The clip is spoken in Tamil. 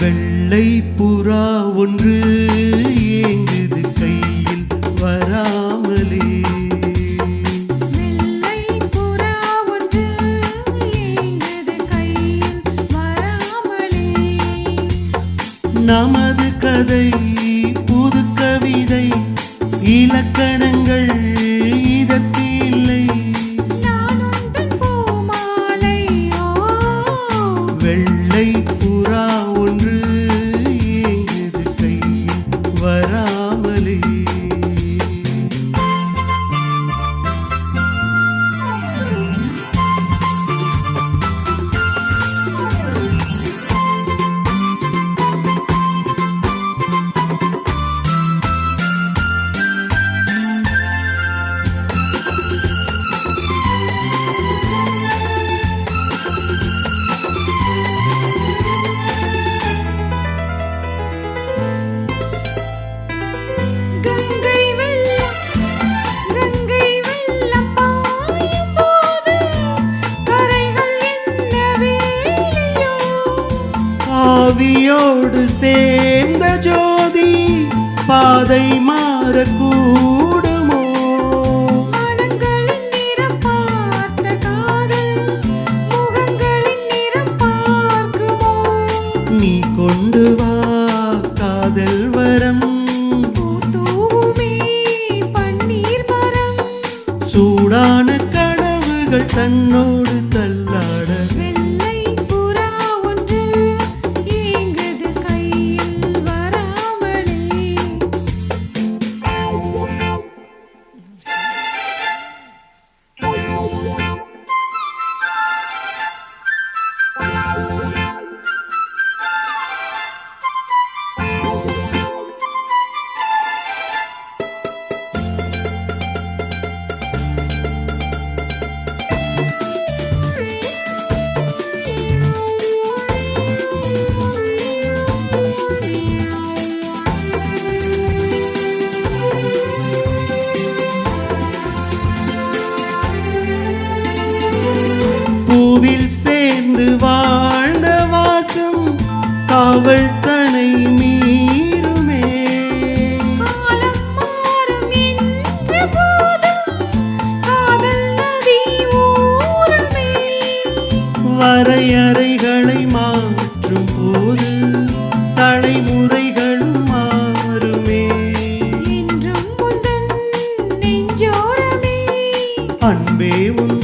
வெள்ளை புறா ஒன்று ஏங்குது கையில் வராமலே. வெள்ளை புறா ஒன்று ஏங்குது கையில் வராமலே. நமது கதை புது கவிதை இலக்கணங்கள் இதற்கு இல்லை. வெள்ளை புறா ஒன்று ஏங்குது கையில் வராமலே. ஆவியோடு சேர்ந்த ஜோதி பாதை மாறக்கூடுமோ? மனங்களின் நிறம் பார்த்த காதல் முகங்களின் நிறம் பார்க்குமோ? நீ கொண்டு வா காதல் வரம், பூத்தூவுமே பன்னீர் மரம். சூடான கனவுகள் தன்னோடு தள்ளாட. வெள்ளை புறா ஒன்று ஏங்குது கையில் வராமலே. பூவில் சேர்ந்து வாழ்ந்த வாசம் காவல் தனை மீறுமே. காலம் மாறும் என்ற போதும் காதல் நதி ஊறுமே. வரையறைகளை மாற்றும் போது தலைமுறைகளும் மாறுமே. என்றும் முந்தன் நெஞ்சோரமே அன்பே உன்